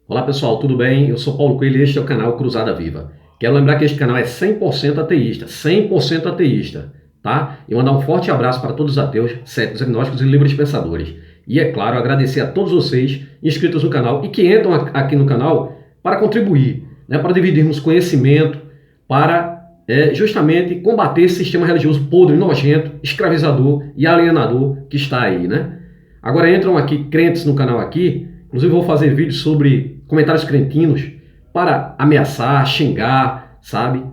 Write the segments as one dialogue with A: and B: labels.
A: Olá pessoal, tudo bem? Eu sou Paulo Coelho e este é o canal Cruzada Viva. Quero lembrar que este canal é 100% ateísta, 100% ateísta, tá? E mandar um forte abraço para todos os ateus, céticos, agnósticos e livres pensadores. E é claro, agradecer a todos vocês inscritos no canal e que entram aqui no canal para contribuir, né? Para dividirmos conhecimento, para justamente combater esse sistema religioso podre, nojento, escravizador e alienador que está aí, né? Agora entram aqui crentes no canal aqui. Inclusive vou fazer vídeos sobre comentários cretinos para ameaçar, xingar, sabe?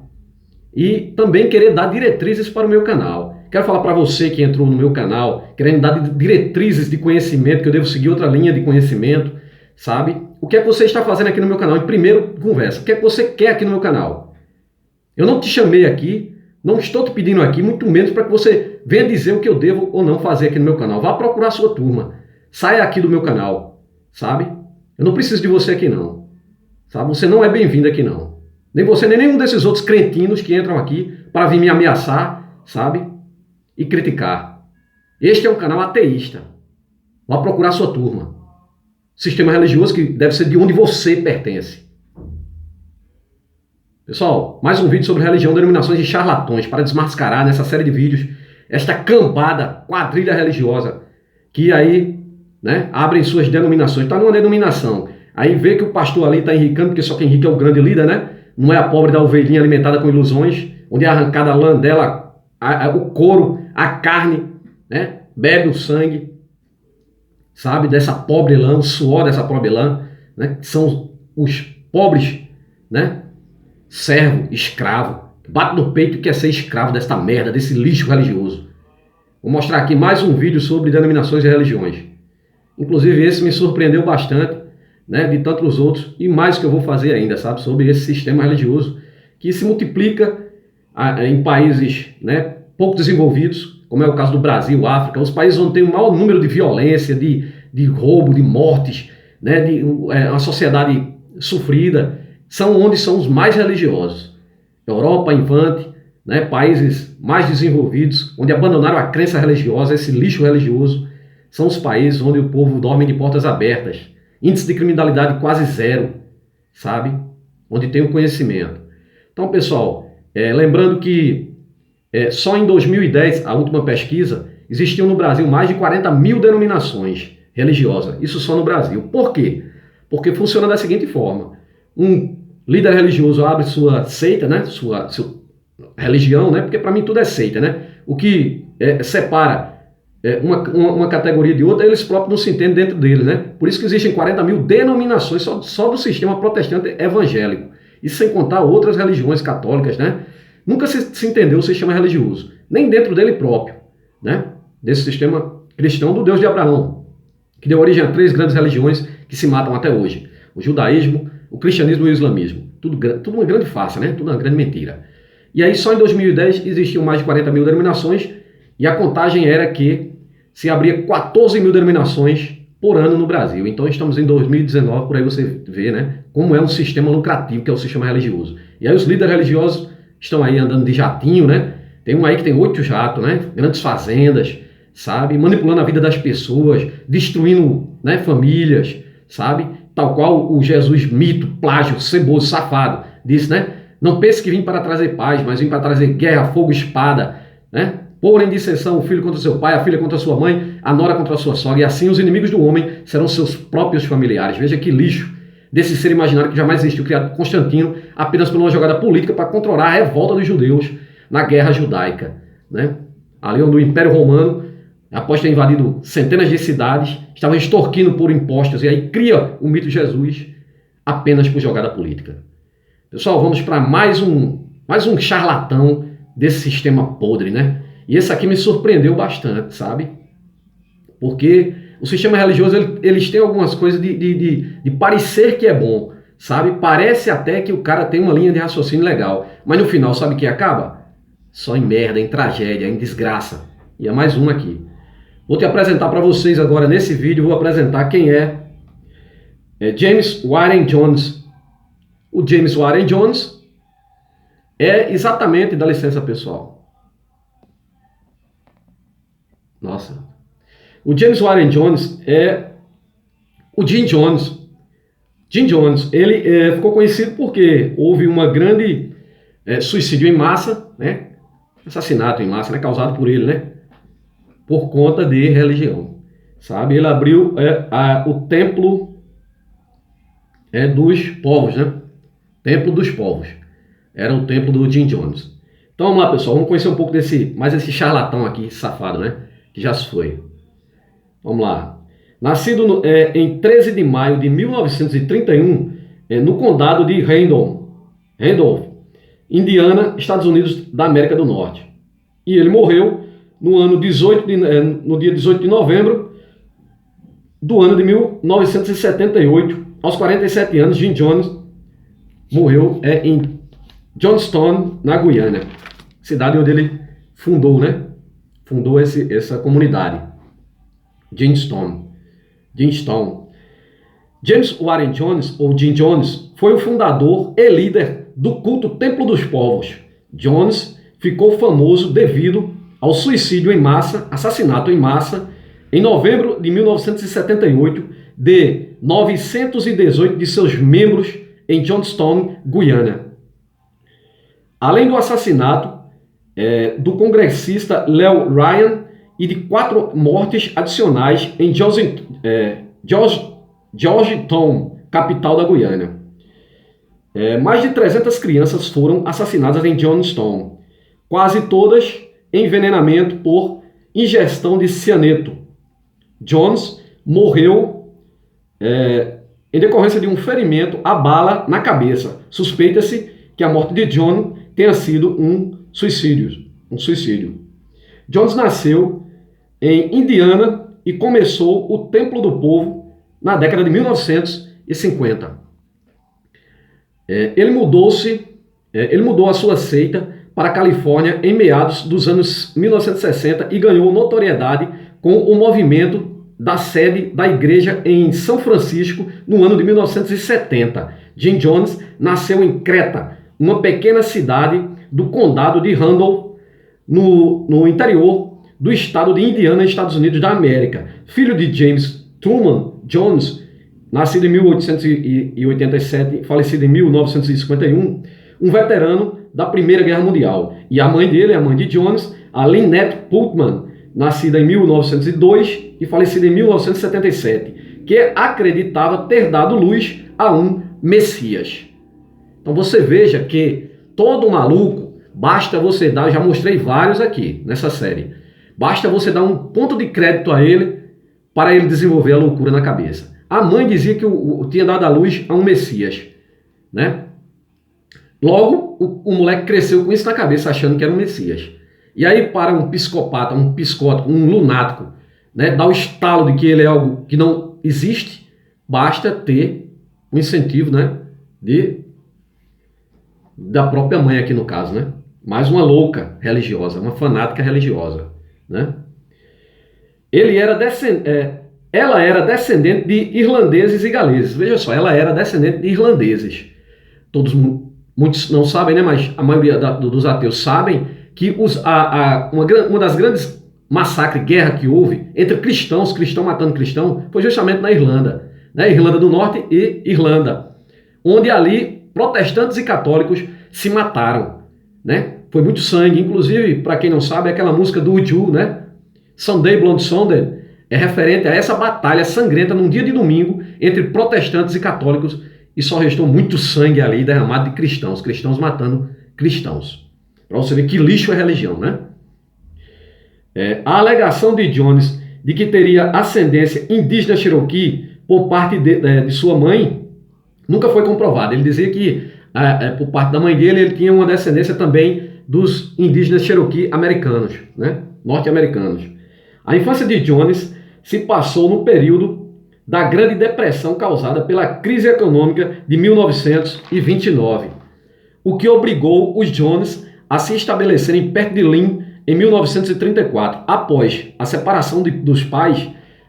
A: E também querer dar diretrizes para o meu canal. Quero falar para você que entrou no meu canal, querendo dar diretrizes de conhecimento, que eu devo seguir outra linha de conhecimento, sabe? O que é que você está fazendo aqui no meu canal? Em primeiro, conversa. O que é que você quer aqui no meu canal? Eu não te chamei aqui, não estou te pedindo aqui, muito menos para que você venha dizer o que eu devo ou não fazer aqui no meu canal. Vá procurar a sua turma. Saia aqui do meu canal. Sabe? Eu não preciso de você aqui não. Sabe? Você não é bem-vindo aqui não. Nem você, nem nenhum desses outros cretinos que entram aqui para vir me ameaçar, sabe? E criticar. Este é um canal ateísta. Vá procurar sua turma. Sistema religioso que deve ser de onde você pertence. Pessoal, mais um vídeo sobre religião, denominações e charlatões para desmascarar nessa série de vídeos esta cambada, quadrilha religiosa que aí, né, abrem suas denominações. Está numa denominação. Aí vê que o pastor ali está enricando, porque só quem enrique é o grande líder, né? Não é a pobre da ovelhinha alimentada com ilusões, onde é arrancada a lã dela, o couro, a carne, né? Bebe o sangue, sabe? Dessa pobre lã, o suor dessa pobre lã, né? Que são os pobres, né? Servo, escravo, bate no peito e quer ser escravo desta merda, desse lixo religioso. Vou mostrar aqui mais um vídeo sobre denominações e religiões. Inclusive esse me surpreendeu bastante, né, de tantos outros, e mais que eu vou fazer ainda, sabe, sobre esse sistema religioso que se multiplica em países, né, pouco desenvolvidos, como é o caso do Brasil, África, os países onde tem o maior número de violência, de roubo, de mortes, né, uma sociedade sofrida, são onde são os mais religiosos. Europa, Invante, né, países mais desenvolvidos, onde abandonaram a crença religiosa, esse lixo religioso, são os países onde o povo dorme de portas abertas, índice de criminalidade quase zero, sabe? Onde tem o conhecimento. Então, pessoal, lembrando que só em 2010, a última pesquisa, existiam no Brasil mais de 40 mil denominações religiosas. Isso só no Brasil. Por quê? Porque funciona da seguinte forma. Um líder religioso abre sua seita, né? Sua religião, né? Porque para mim tudo é seita, né? O que separa uma categoria de outra, eles próprios não se entendem dentro dele, né? Por isso que existem 40 mil denominações só do sistema protestante evangélico. Isso sem contar outras religiões católicas, né? Nunca se entendeu o sistema religioso, nem dentro dele próprio, né? Desse sistema cristão do Deus de Abraão, que deu origem a 3 grandes religiões que se matam até hoje. O judaísmo, o cristianismo e o islamismo. Tudo uma grande farsa, né? Tudo uma grande mentira. E aí só em 2010 existiam mais de 40 mil denominações e a contagem era que se abria 14 mil denominações por ano no Brasil. Então estamos em 2019, por aí você vê, né, como é um sistema lucrativo, que é o sistema religioso. E aí os líderes religiosos estão aí andando de jatinho, né? Tem um aí que tem 8 jatos, né? Grandes fazendas, sabe? Manipulando a vida das pessoas, destruindo, né, famílias, sabe? Tal qual o Jesus mito, plágio, ceboso, safado, disse, né? Não pense que vim para trazer paz, mas vim para trazer guerra, fogo, espada, né? Pôr em dissensão o filho contra seu pai, a filha contra sua mãe, a nora contra a sua sogra, e assim os inimigos do homem serão seus próprios familiares. Veja que lixo desse ser imaginário que jamais existiu, criado por Constantino, apenas por uma jogada política para controlar a revolta dos judeus na guerra judaica, né? Ali onde o Império Romano, após ter invadido centenas de cidades, estava extorquindo por impostos, e aí cria o mito de Jesus apenas por jogada política. Pessoal, vamos para mais um charlatão desse sistema podre, né? E esse aqui me surpreendeu bastante, sabe? Porque o sistema religioso, eles têm algumas coisas de parecer que é bom, sabe? Parece até que o cara tem uma linha de raciocínio legal, mas no final, sabe o que acaba? Só em merda, em tragédia, em desgraça. E é mais um aqui. Vou te apresentar para vocês agora nesse vídeo, vou apresentar quem é James Warren Jones. O James Warren Jones é exatamente, dá licença pessoal. Nossa. O James Warren Jones é o Jim Jones. Jim Jones, ele ficou conhecido porque houve uma grande suicídio em massa, né? Assassinato em massa, né? Causado por ele, né? Por conta de religião, sabe? Ele abriu o templo dos povos, né? Templo dos povos. Era o templo do Jim Jones. Então vamos lá, pessoal, vamos conhecer um pouco esse charlatão aqui, safado, né? Que já se foi. Vamos lá. Nascido em 13 de maio de 1931, no condado de Randolph, Indiana, Estados Unidos da América do Norte. E ele morreu no dia 18 de novembro do ano de 1978, aos 47 anos. Jim Jones morreu em Johnstown, na Guiana, cidade onde ele fundou, né? Fundou essa comunidade. Jamestown. James Warren Jones, ou Jim Jones, foi o fundador e líder do culto Templo dos Povos. Jones ficou famoso devido ao suicídio em massa, assassinato em massa, em novembro de 1978, de 918 de seus membros em Johnstown, Guiana. Além do assassinato do congressista Leo Ryan e de 4 mortes adicionais em Georgetown, capital da Guiana. Mais de 300 crianças foram assassinadas em Johnstown, quase todas em envenenamento por ingestão de cianeto. Jones morreu em decorrência de um ferimento à bala na cabeça. Suspeita-se que a morte de John tenha sido um suicídio. Jones nasceu em Indiana e começou o Templo do Povo na década de 1950. Ele mudou a sua seita para a Califórnia em meados dos anos 1960 e ganhou notoriedade com o movimento da sede da igreja em São Francisco no ano de 1970. Jim Jones nasceu em Creta, uma pequena cidade do condado de Randolph, no interior do estado de Indiana, Estados Unidos da América. Filho de James Truman Jones, nascido em 1887 e falecido em 1951, um veterano da Primeira Guerra Mundial. E a mãe dele, a mãe de Jones, a Lynette Putman, nascida em 1902 e falecida em 1977, que acreditava ter dado luz a um Messias. Então você veja que todo maluco, basta você dar, já mostrei vários aqui nessa série, basta você dar um ponto de crédito a ele para ele desenvolver a loucura na cabeça. A mãe dizia que tinha dado a luz a um Messias, né? Logo, o moleque cresceu com isso na cabeça, achando que era um Messias. E aí, para um psicopata, um psicótico, um lunático, né, dar o estalo de que ele é algo que não existe, basta ter um incentivo, né, da própria mãe aqui no caso, né? Mais uma louca religiosa, uma fanática religiosa, né? Ela era descendente de irlandeses e galeses. Veja só, ela era descendente de irlandeses. Muitos não sabem, né? Mas a maioria dos ateus sabem que uma das grandes massacres, guerra que houve entre cristão matando cristão, foi justamente na Irlanda, né? Irlanda do Norte e Irlanda, onde ali protestantes e católicos se mataram, né? Foi muito sangue. Inclusive, para quem não sabe, aquela música do U2, né? Sunday Blonde Sunday, é referente a essa batalha sangrenta num dia de domingo entre protestantes e católicos, e só restou muito sangue ali derramado de cristãos matando cristãos. Para você ver que lixo é religião, né? A alegação de Jones de que teria ascendência indígena Cherokee por parte de sua mãe nunca foi comprovada. Ele dizia que por parte da mãe dele ele tinha uma descendência também dos indígenas Cherokee americanos, né? Norte-americanos. A infância de Jones se passou no período da Grande Depressão causada pela crise econômica de 1929, o que obrigou os Jones a se estabelecerem perto de Lynn em 1934. Após a separação dos pais,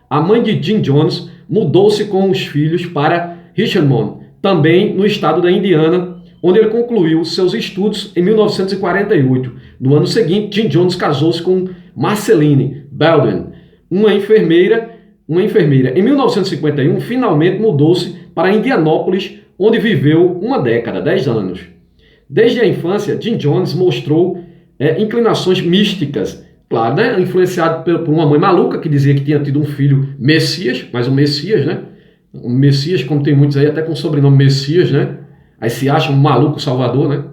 A: a mãe de Jim Jones mudou-se com os filhos para Richmond, também no estado da Indiana, onde ele concluiu seus estudos em 1948. No ano seguinte, Jim Jones casou-se com Marceline Belden, uma enfermeira. Em 1951, finalmente mudou-se para Indianópolis, onde viveu uma década, 10 anos. Desde a infância, Jim Jones mostrou inclinações místicas, claro, né? Influenciado por uma mãe maluca que dizia que tinha tido um filho Messias, mas o Messias, né? O Messias, como tem muitos aí, até com o sobrenome Messias, né? Aí se acha um maluco salvador, né?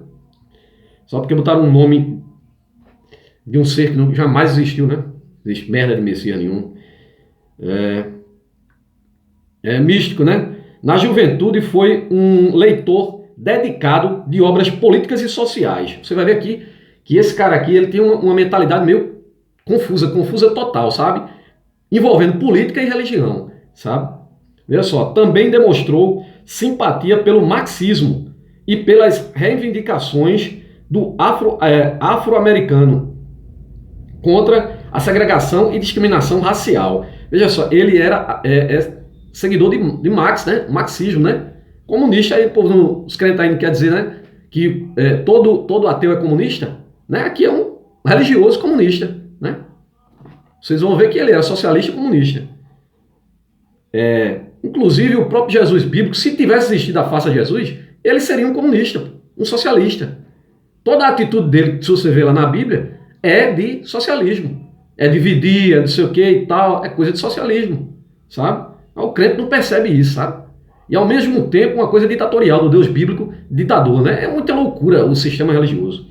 A: Só porque botaram um nome de um ser que jamais existiu, né? Não existe merda de Messias nenhum. Místico, né? Na juventude foi um leitor dedicado de obras políticas e sociais. Você vai ver aqui que esse cara aqui, ele tem uma mentalidade meio confusa total, sabe? Envolvendo política e religião, sabe? Veja só, também demonstrou simpatia pelo marxismo e pelas reivindicações do afro-americano contra a segregação e discriminação racial. Veja só, ele era seguidor de Marx, né? Marxismo, né? Comunista, aí o povo, os crentes aí não quer dizer, né? Que todo ateu é comunista, né? Aqui é um religioso comunista, né? Vocês vão ver que ele era socialista e comunista. Inclusive o próprio Jesus bíblico, se tivesse existido a face de Jesus, ele seria um comunista, um socialista. Toda a atitude dele, se você vê lá na Bíblia, é de socialismo. É dividir, é não sei o que e tal, é coisa de socialismo, sabe? O crente não percebe isso, sabe? E ao mesmo tempo uma coisa ditatorial do Deus bíblico, ditador, né? É muita loucura o sistema religioso.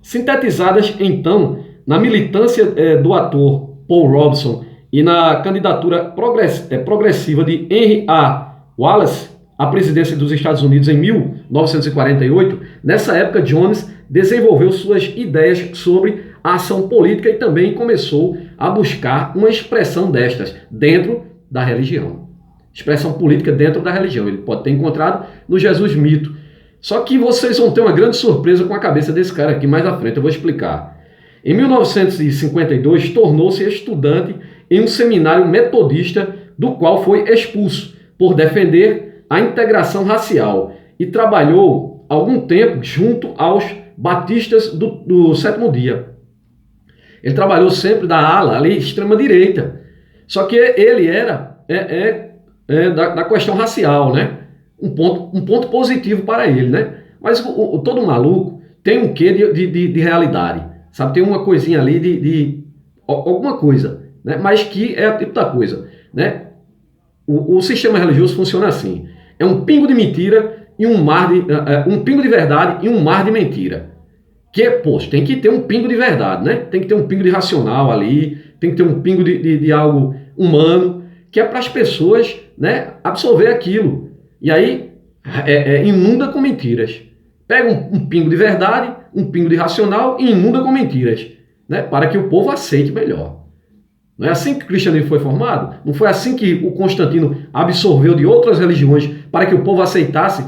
A: Sintetizadas, então, na militância do ator Paul Robeson e na candidatura progressiva de Henry A. Wallace à presidência dos Estados Unidos em 1948, nessa época Jones desenvolveu suas ideias sobre a ação política e também começou a buscar uma expressão destas dentro da religião. Expressão política dentro da religião. Ele pode ter encontrado no Jesus mito. Só que vocês vão ter uma grande surpresa com a cabeça desse cara aqui mais à frente, eu vou explicar. Em 1952, tornou-se estudante em um seminário metodista, do qual foi expulso por defender a integração racial e trabalhou algum tempo junto aos batistas do Sétimo Dia. Ele trabalhou sempre da ala ali extrema-direita, só que ele era da questão racial, né? Um ponto positivo para ele, né? Mas todo maluco tem um quê de realidade, sabe? Tem uma coisinha ali de alguma coisa, né? Mas que é a tipo da coisa, né? O sistema religioso funciona assim: é um pingo de mentira e um pingo de verdade e um mar de mentira. Tem que ter um pingo de verdade, né? Tem que ter um pingo de racional ali, tem que ter um pingo de algo humano, que é para as pessoas, né, absorver aquilo. E aí inunda com mentiras. Pega um pingo de verdade, um pingo de racional e inunda com mentiras, né, para que o povo aceite melhor. Não é assim que o cristianismo foi formado? Não foi assim que o Constantino absorveu de outras religiões para que o povo aceitasse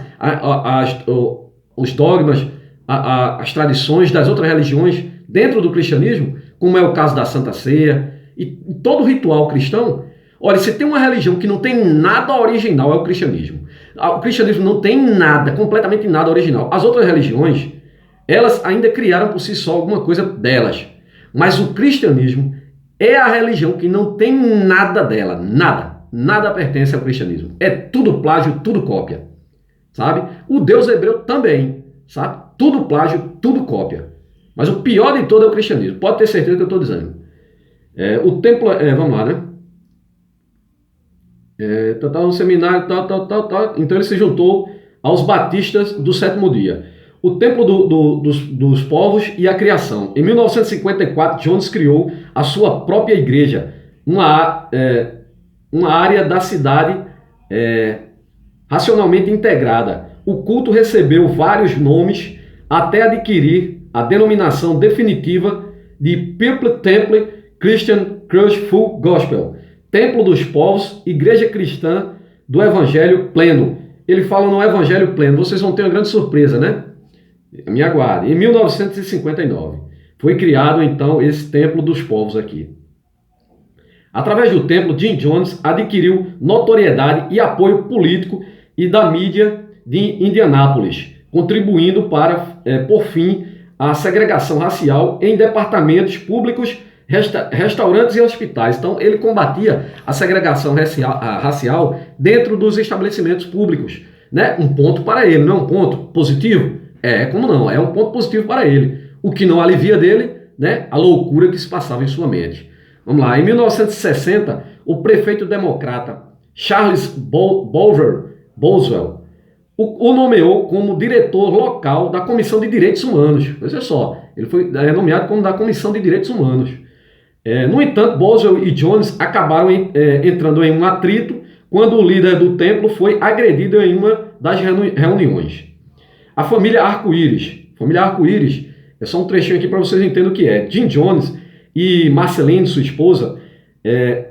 A: os dogmas, as tradições das outras religiões dentro do cristianismo, como é o caso da Santa Ceia e todo ritual cristão? Olha, se tem uma religião que não tem nada original, é o cristianismo. O cristianismo não tem nada, completamente nada original. As outras religiões, elas ainda criaram por si só alguma coisa delas. Mas o cristianismo é a religião que não tem nada dela, nada. Nada pertence ao cristianismo. É tudo plágio, tudo cópia, sabe? O Deus hebreu também, sabe? Tudo plágio, tudo cópia. Mas o pior de todo é o cristianismo. Pode ter certeza que eu estou dizendo. O templo, vamos lá, né? No seminário, Então ele se juntou aos batistas do Sétimo Dia. O Templo dos Povos e a Criação. Em 1954, Jones criou a sua própria igreja, uma área da cidade racionalmente integrada. O culto recebeu vários nomes até adquirir a denominação definitiva de People Temple Christian Church Full Gospel, Templo dos Povos, Igreja Cristã do Evangelho Pleno. Ele fala no Evangelho Pleno. Vocês vão ter uma grande surpresa, né? Me aguarde. Em 1959, foi criado, então, esse Templo dos Povos aqui. Através do templo, Jim Jones adquiriu notoriedade e apoio político e da mídia de Indianápolis, contribuindo para, por fim, a segregação racial em departamentos públicos restaurantes e hospitais. Então, ele combatia a segregação racial dentro dos estabelecimentos públicos. Né? Um ponto para ele, não é um ponto positivo? Como não? É um ponto positivo para ele. O que não alivia dele, né, a loucura que se passava em sua mente. Vamos lá, em 1960, o prefeito democrata Charles Boswell o nomeou como diretor local da Comissão de Direitos Humanos. Veja só, ele foi nomeado como da Comissão de Direitos Humanos. No entanto, Boswell e Jones acabaram entrando em um atrito quando o líder do templo foi agredido em uma das reuniões. A família Arco-Íris. Família Arco-Íris, é só um trechinho aqui para vocês entenderem o que é. Jim Jones e Marceline, sua esposa,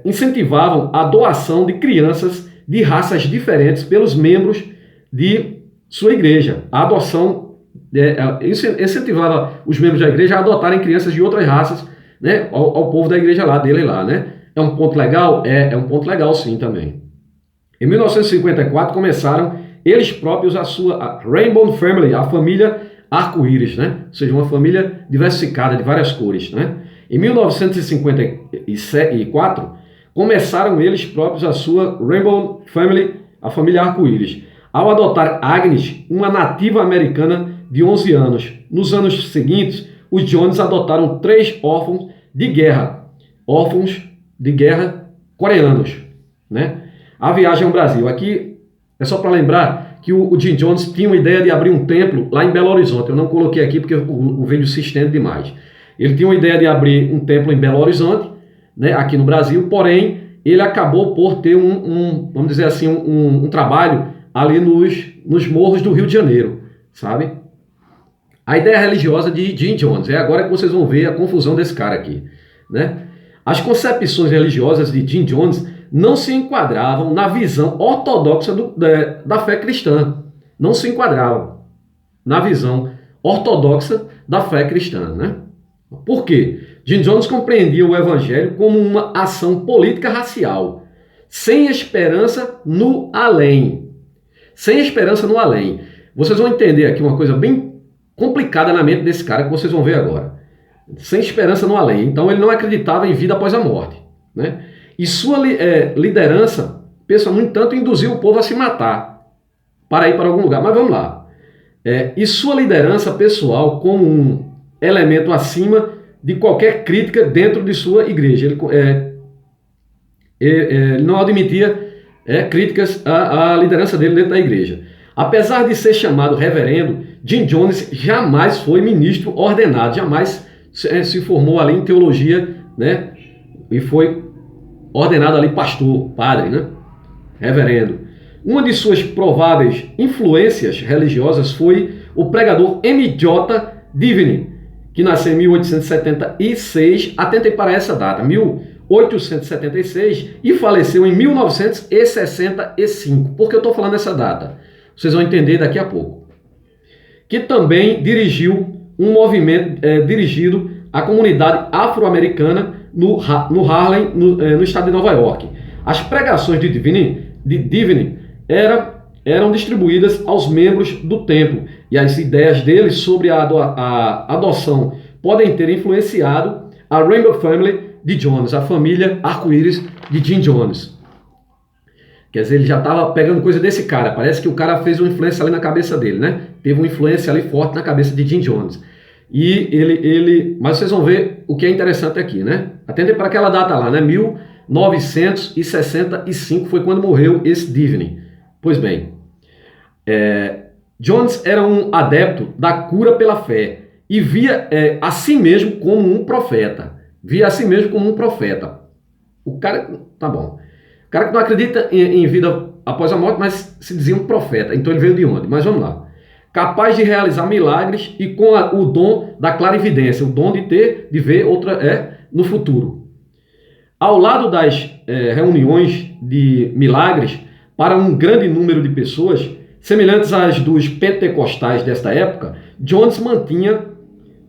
A: incentivavam a doação de crianças de raças diferentes pelos membros de sua igreja. A adoção incentivava os membros da igreja a adotarem crianças de outras raças, né, ao povo da igreja dele lá, né? É um ponto legal? É um ponto legal sim também. Em 1954 começaram eles próprios a Rainbow Family, a família Arco-Íris, né? Ou seja, uma família diversificada de várias cores, né? Em 1954 começaram eles próprios a sua Rainbow Family, a família Arco-Íris, ao adotar Agnes, uma nativa americana de 11 anos. Nos anos seguintes, os Jones adotaram 3 órfãos de guerra coreanos, né? A viagem ao Brasil. Aqui é só para lembrar que o Jim Jones tinha uma ideia de abrir um templo lá em Belo Horizonte. Eu não coloquei aqui porque o vídeo se estende demais. Ele tinha uma ideia de abrir um templo em Belo Horizonte, né, aqui no Brasil, porém, ele acabou por ter vamos dizer assim, um trabalho ali nos morros do Rio de Janeiro, sabe? A ideia religiosa de Jim Jones. É agora que vocês vão ver a confusão desse cara aqui, né? As concepções religiosas de Jim Jones não se enquadravam na visão ortodoxa da fé cristã. Não se enquadravam na visão ortodoxa da fé cristã, né? Por quê? Jim Jones compreendia o evangelho como uma ação política racial, sem esperança no além. Sem esperança no além. Vocês vão entender aqui uma coisa bem complicada na mente desse cara que vocês vão ver agora. Sem esperança no além. Então ele não acreditava em vida após a morte, né? E sua liderança, no entanto, induziu o povo a se matar para ir para algum lugar. Mas vamos lá. E sua liderança pessoal como um elemento acima de qualquer crítica dentro de sua igreja. Ele não admitia críticas à liderança dele dentro da igreja. Apesar de ser chamado reverendo, Jim Jones jamais foi ministro ordenado, jamais se formou ali em teologia, né? E foi ordenado ali pastor, padre, né? Reverendo. Uma de suas prováveis influências religiosas foi o pregador M.J. Divine, que nasceu em 1876, atentem para essa data, 1876, e faleceu em 1965. Por que eu estou falando essa data? Vocês vão entender daqui a pouco. Que também dirigiu um movimento dirigido à comunidade afro-americana no Harlem, no estado de Nova York. As pregações de Divine eram distribuídas aos membros do templo, e as ideias dele sobre a adoção podem ter influenciado a Rainbow Family de Jones, a família Arco-Íris de Jim Jones. Quer dizer, ele já estava pegando coisa desse cara. Parece que o cara fez uma influência ali na cabeça dele, né? Teve uma influência ali forte na cabeça de Jim Jones. E mas vocês vão ver o que é interessante aqui, né? Atentem para aquela data lá, né? 1965 foi quando morreu esse Divine. Pois bem, Jones era um adepto da cura pela fé e via a si mesmo como um profeta. Via a si mesmo como um profeta. O cara, tá bom. O cara que não acredita em vida após a morte, mas se dizia um profeta. Então ele veio de onde? Mas vamos lá. Capaz de realizar milagres e com o dom da clarividência, o dom de ver no futuro. Ao lado das reuniões de milagres para um grande número de pessoas, semelhantes às dos pentecostais desta época, Jones mantinha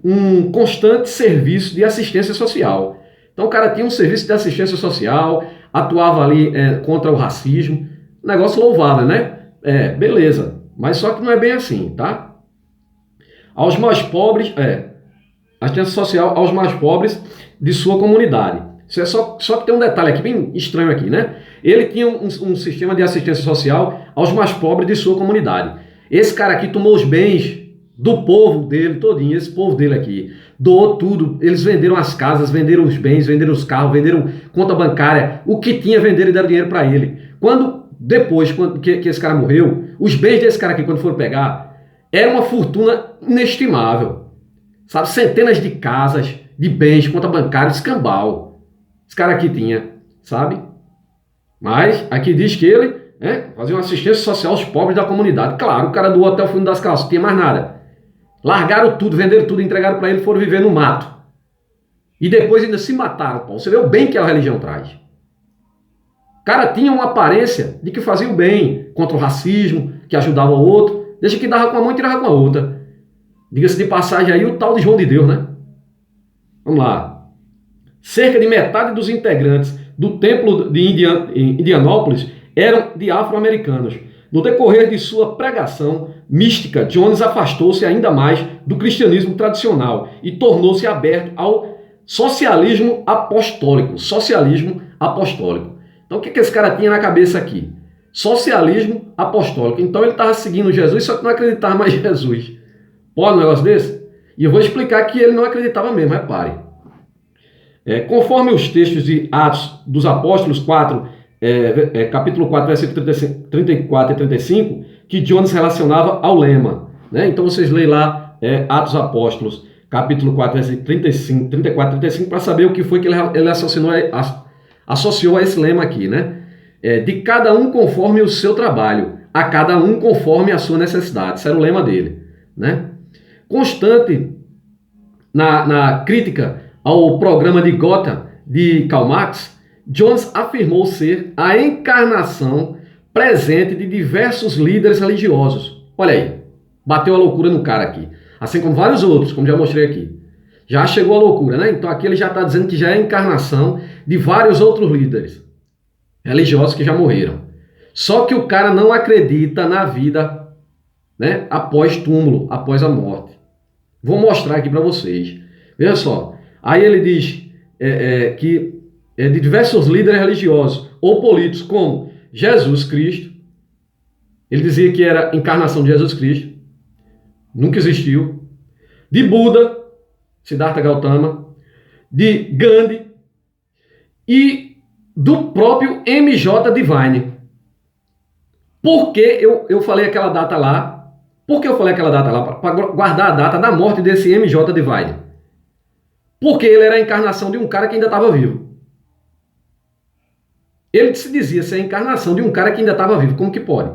A: um constante serviço de assistência social. Então o cara tinha um serviço de assistência social, atuava ali contra o racismo, negócio louvável, né? Beleza, mas só que não é bem assim, tá? Aos mais pobres, assistência social aos mais pobres de sua comunidade. Isso é só que tem um detalhe aqui, bem estranho aqui, né? Ele tinha um sistema de assistência social aos mais pobres de sua comunidade. Esse cara aqui tomou os bens do povo dele todinho, esse povo dele aqui, doou tudo. Eles venderam as casas, venderam os bens, venderam os carros, venderam conta bancária, o que tinha venderam e deram dinheiro para ele. Depois que esse cara morreu, os bens desse cara aqui, quando foram pegar, era uma fortuna inestimável, sabe? Centenas de casas, de bens, conta bancária, escambau. Esse cara aqui tinha, sabe? Mas aqui diz que ele fazia uma assistência social aos pobres da comunidade. Claro, o cara doou até o fundo das calças, não tinha mais nada. Largaram tudo, venderam tudo, entregaram para ele e foram viver no mato. E depois ainda se mataram, Paulo. Você vê o bem que a religião traz. O cara tinha uma aparência de que fazia o bem contra o racismo, que ajudava o outro. Deixa que dava com uma mão e tirava com a outra. Diga-se de passagem aí o tal de João de Deus, né? Vamos lá. Cerca de metade dos integrantes do templo de Indianópolis eram de afro-americanos. No decorrer de sua pregação mística, Jones afastou-se ainda mais do cristianismo tradicional e tornou-se aberto ao socialismo apostólico. Socialismo apostólico. Então o que esse cara tinha na cabeça aqui? Socialismo apostólico. Então ele estava seguindo Jesus, só que não acreditava mais em Jesus. Pode um negócio desse? E eu vou explicar que ele não acreditava mesmo, repare. Conforme os textos de Atos dos Apóstolos 4, capítulo 4, versículo 34 e 35, que Jones relacionava ao lema. Né? Então vocês leem lá Atos Apóstolos, capítulo 4, versículo 34 e 35, para saber o que foi que ele associou a esse lema aqui. Né? De cada um conforme o seu trabalho, a cada um conforme a sua necessidade. Esse era o lema dele. Né? Constante na crítica ao programa de Gotha de Karl Marx, Jones afirmou ser a encarnação presente de diversos líderes religiosos. Olha aí, bateu a loucura no cara aqui. Assim como vários outros, como já mostrei aqui. Já chegou a loucura, né? Então aqui ele já está dizendo que já é a encarnação de vários outros líderes religiosos que já morreram. Só que o cara não acredita na vida, né, após túmulo, após a morte. Vou mostrar aqui para vocês. Veja só. Aí ele diz que de diversos líderes religiosos ou políticos, como Jesus Cristo. Ele dizia que era a encarnação de Jesus Cristo. Nunca existiu. De Buda, Siddhartha Gautama. De Gandhi. E do próprio MJ Divine. Por que eu falei aquela data lá? Por que eu falei aquela data lá? Para guardar a data da morte desse MJ Divine. Porque ele era a encarnação de um cara que ainda estava vivo. Ele se dizia ser a encarnação de um cara que ainda estava vivo. Como que pode?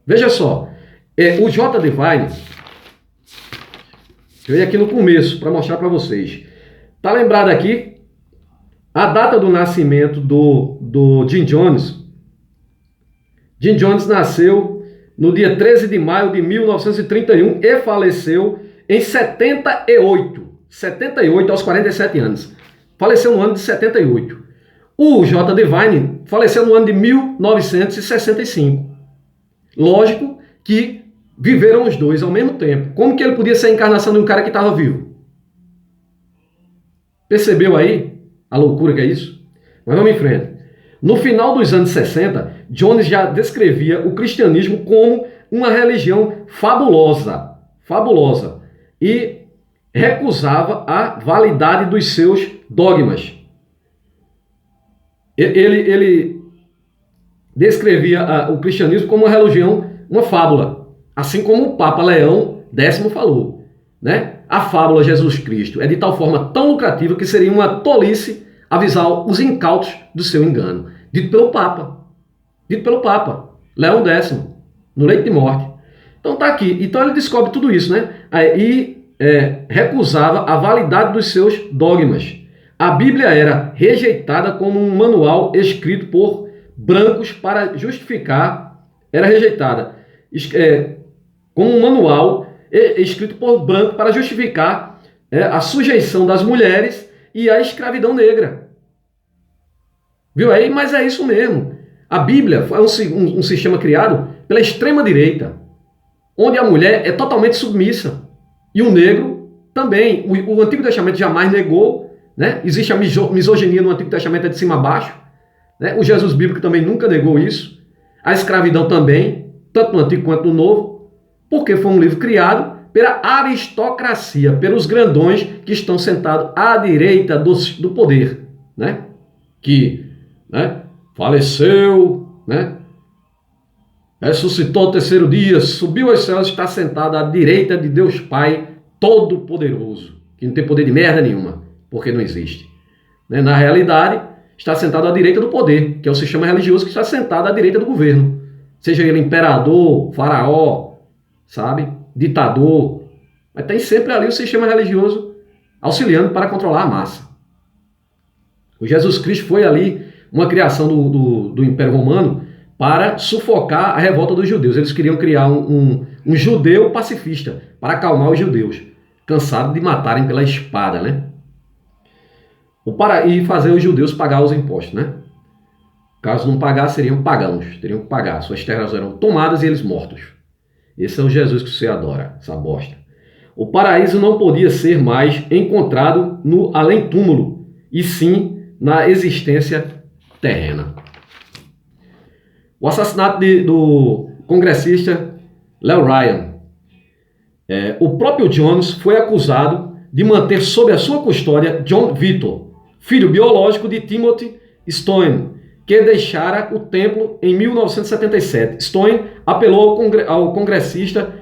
A: Veja só. O J. Divine, eu ia aqui no começo para mostrar para vocês. Tá lembrado aqui? A data do nascimento do Jim Jones. Jim Jones nasceu no dia 13 de maio de 1931 e faleceu em 78 aos 47 anos. Faleceu no ano de 78. O J. Divine faleceu no ano de 1965. Lógico que viveram os dois ao mesmo tempo. Como que ele podia ser a encarnação de um cara que estava vivo? Percebeu aí a loucura que é isso? Mas vamos em frente. No final dos anos 60, Jones já descrevia o cristianismo como uma religião fabulosa. E recusava a validade dos seus dogmas. Ele descrevia o cristianismo como uma religião, uma fábula. Assim como o Papa Leão X falou. Né? A fábula Jesus Cristo é de tal forma tão lucrativa que seria uma tolice avisar os incautos do seu engano. Dito pelo Papa. Leão X, no leito de morte. Então tá aqui. Então ele descobre tudo isso, né? Recusava a validade dos seus dogmas. A Bíblia era rejeitada como um manual escrito por brancos para justificar. Era rejeitada como um manual escrito por branco para justificar a sujeição das mulheres e a escravidão negra. Viu aí? Mas é isso mesmo. A Bíblia é um sistema criado pela extrema-direita, onde a mulher é totalmente submissa e o negro também, o Antigo Testamento jamais negou, né? Existe a misoginia no Antigo Testamento, é de cima a baixo, né? O Jesus bíblico também nunca negou isso. A escravidão também, tanto no Antigo quanto no Novo, porque foi um livro criado pela aristocracia, pelos grandões que estão sentados à direita do poder, né? Que, né, faleceu, né? Ressuscitou ao terceiro dia, subiu aos céus, está sentado à direita de Deus Pai Todo-Poderoso, que não tem poder de merda nenhuma, porque não existe. Né? Na realidade, está sentado à direita do poder, que é o sistema religioso que está sentado à direita do governo. Seja ele imperador, faraó, sabe? Ditador. Mas tem sempre ali o sistema religioso auxiliando para controlar a massa. O Jesus Cristo foi ali uma criação do Império Romano para sufocar a revolta dos judeus. Eles queriam criar um judeu pacifista para acalmar os judeus, cansados de matarem pela espada, né? E fazer os judeus pagar os impostos, né? Caso não pagar, seriam pagãos, teriam que pagar. Suas terras eram tomadas e eles mortos. Esse é o Jesus que você adora, essa bosta. O paraíso não podia ser mais encontrado no além-túmulo, e sim na existência terrena. O assassinato do congressista Lew Ryan. O próprio Jones foi acusado de manter sob a sua custódia John Victor, filho biológico de Timothy Stone, que deixara o templo em 1977. Stone apelou ao congressista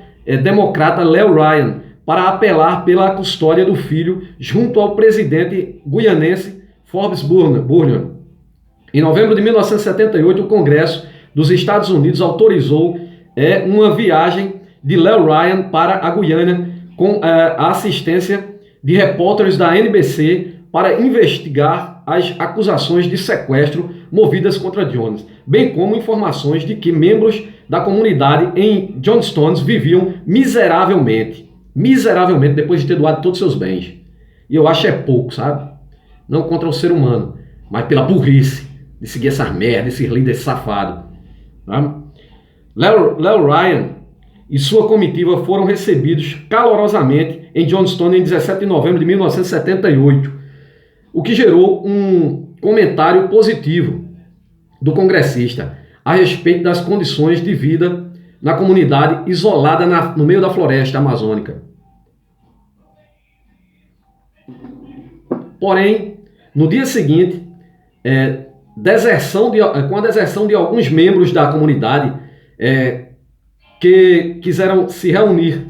A: democrata Lew Ryan para apelar pela custódia do filho junto ao presidente guianense Forbes Burnham. Em novembro de 1978, o Congresso dos Estados Unidos autorizou uma viagem de Lew Ryan para a Guiana com a assistência de repórteres da NBC para investigar as acusações de sequestro movidas contra Jones, bem como informações de que membros da comunidade em Johnstown viviam miseravelmente depois de ter doado todos os seus bens. E eu acho pouco, sabe? Não contra o ser humano, mas pela burrice de seguir essas merdas, esses líderes safados. Tá? Lew Ryan e sua comitiva foram recebidos calorosamente em Johnstown em 17 de novembro de 1978, o que gerou um comentário positivo do congressista a respeito das condições de vida na comunidade isolada no meio da floresta amazônica. Porém, no dia seguinte, com a deserção de alguns membros da comunidade que quiseram se reunir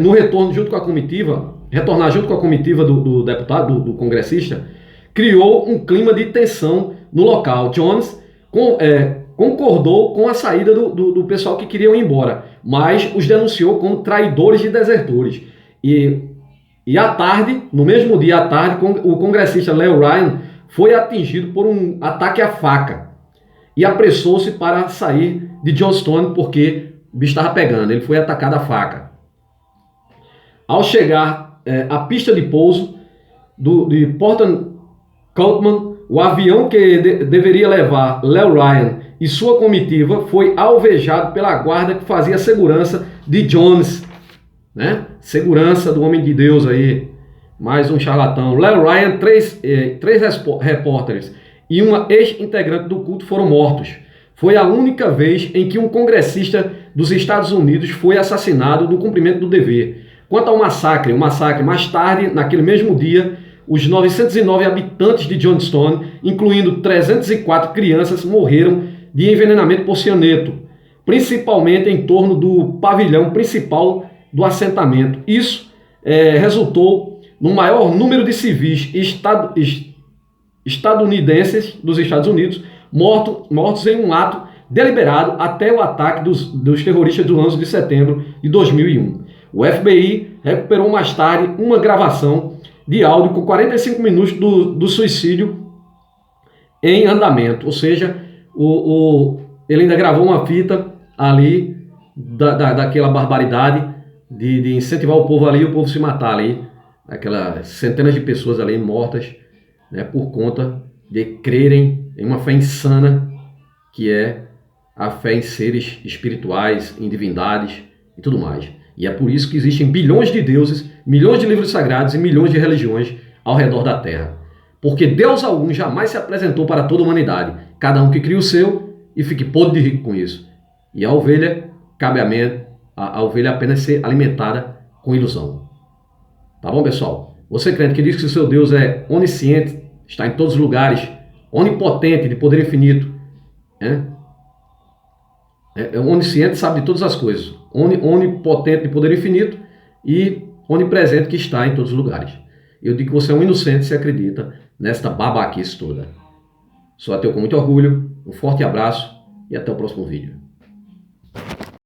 A: no retorno junto com a comitiva, retornar junto com a comitiva do deputado, do congressista, criou um clima de tensão no local. Jones concordou com a saída do pessoal que queriam ir embora, mas os denunciou como traidores e desertores. E à tarde, no mesmo dia à tarde, o congressista Lew Ryan foi atingido por um ataque à faca e apressou-se para sair de Johnstown porque o bicho estava pegando, ele foi atacado à faca. Ao chegar à pista de pouso de Port Coultman, o avião que deveria levar Lew Ryan e sua comitiva foi alvejado pela guarda que fazia segurança de Jones, né? Segurança do homem de Deus aí, mais um charlatão. Lew Ryan, três repórteres e uma ex-integrante do culto foram mortos. Foi a única vez em que um congressista dos Estados Unidos foi assassinado no cumprimento do dever. Quanto ao massacre, mais tarde, naquele mesmo dia, os 909 habitantes de Johnstown, incluindo 304 crianças, morreram de envenenamento por cianeto, principalmente em torno do pavilhão principal do assentamento. Isso resultou no maior número de civis estadunidenses dos Estados Unidos mortos em um ato deliberado até o ataque dos terroristas do 11 de setembro de 2001. O FBI recuperou mais tarde uma gravação de áudio com 45 minutos do suicídio em andamento, ou seja, ele ainda gravou uma fita ali daquela barbaridade de incentivar o povo ali, o povo se matar ali, aquelas centenas de pessoas ali mortas, né, por conta de crerem em uma fé insana, que é a fé em seres espirituais, em divindades e tudo mais. E é por isso que existem bilhões de deuses, milhões de livros sagrados e milhões de religiões ao redor da Terra. Porque Deus algum jamais se apresentou para toda a humanidade, cada um que cria o seu e fique podre de rico com isso. E a ovelha, cabe a ovelha apenas ser alimentada com ilusão. Tá bom, pessoal? Você crente que diz que o seu Deus é onisciente, está em todos os lugares, onipotente, de poder infinito, é onisciente, sabe de todas as coisas, onipotente, de poder infinito e onipresente, que está em todos os lugares. Eu digo que você é um inocente se acredita nesta babaquice toda. Sou ateu com muito orgulho, um forte abraço e até o próximo vídeo.